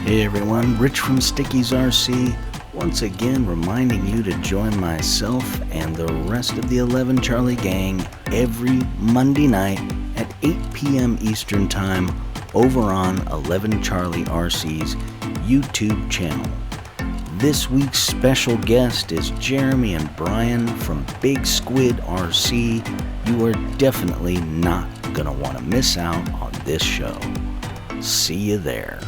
Hey everyone, Rich from Sticky's RC, once again reminding you to join myself and the rest of the 11 Charlie gang every Monday night at 8 p.m. Eastern Time over on 11 Charlie RC's YouTube channel. This week's special guest is Jeremy and Brian from Big Squid RC. You are definitely not going to want to miss out on this show. See you there.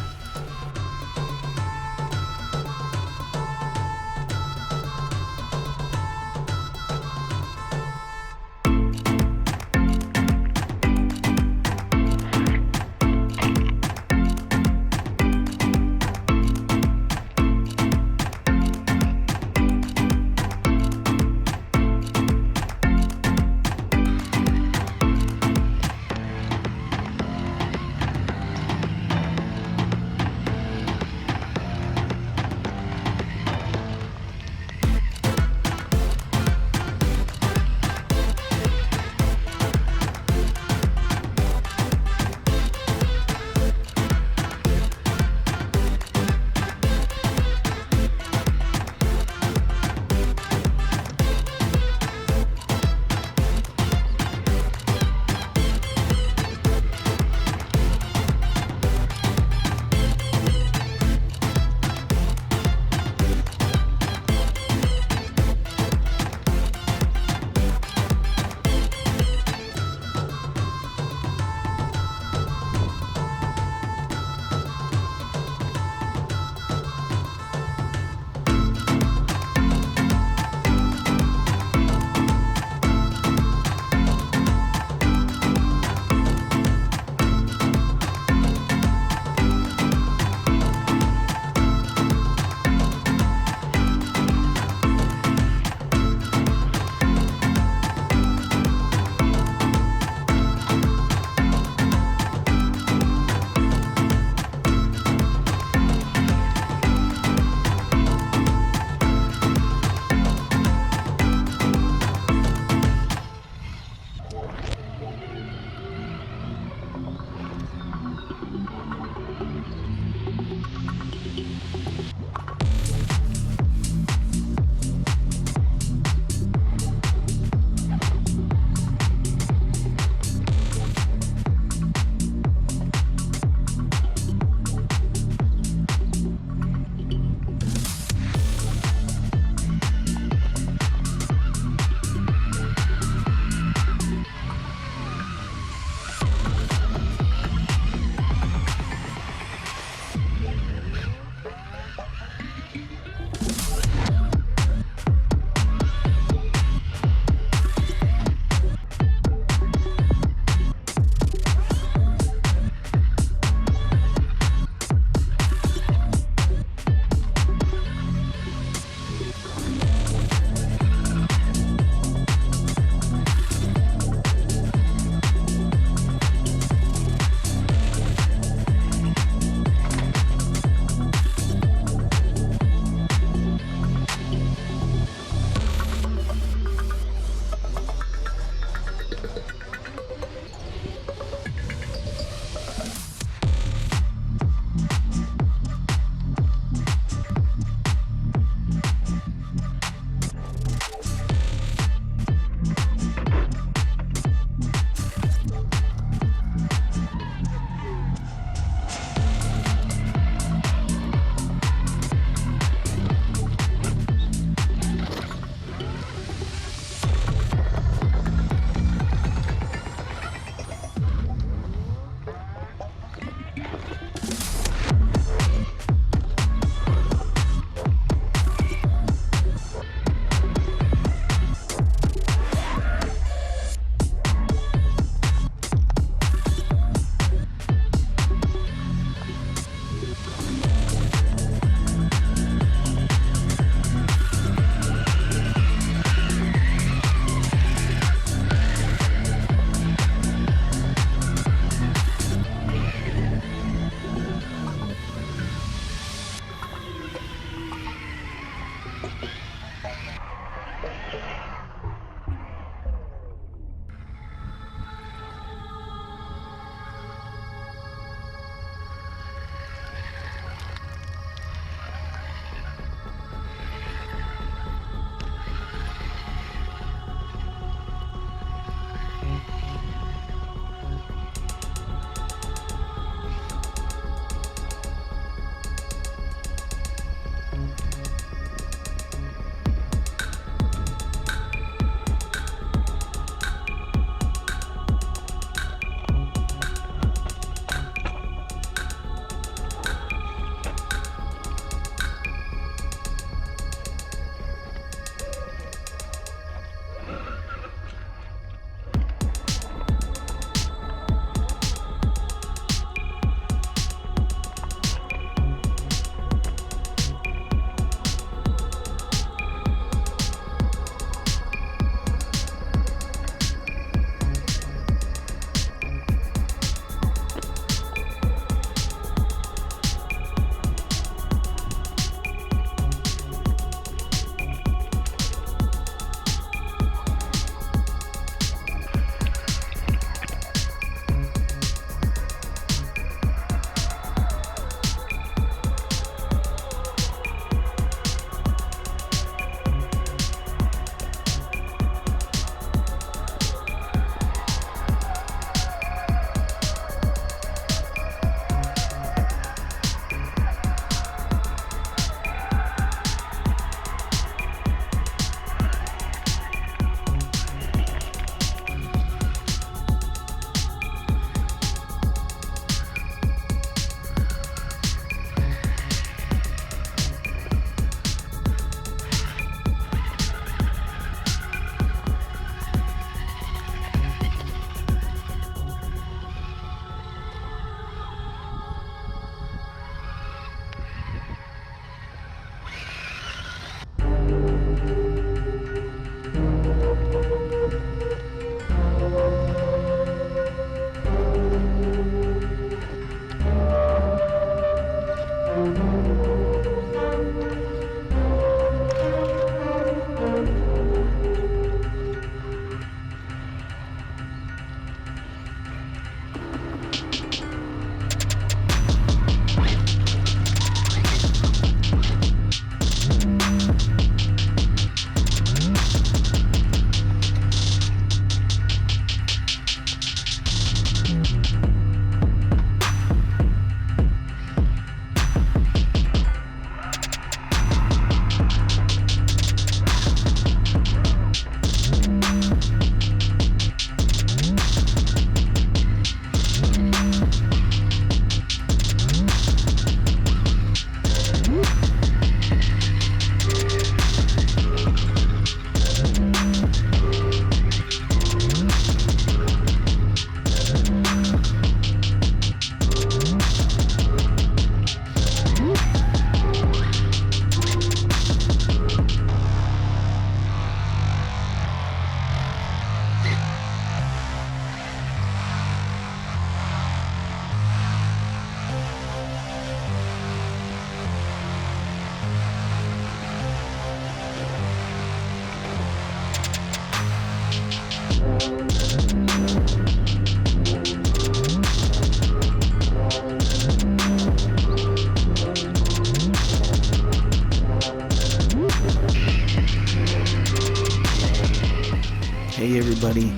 everybody,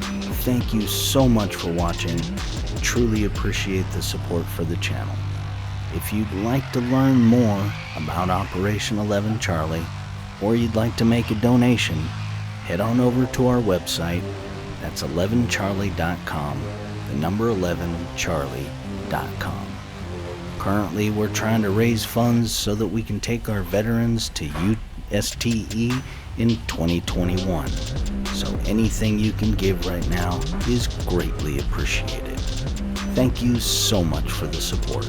thank you so much for watching. Truly appreciate the support for the channel. If you'd like to learn more about Operation 11 Charlie, or you'd like to make a donation, head on over to our website. That's 11charlie.com, the number 11charlie.com. Currently, we're trying to raise funds so that we can take our veterans to USTE in 2021. So anything you can give right now is greatly appreciated. Thank you so much for the support.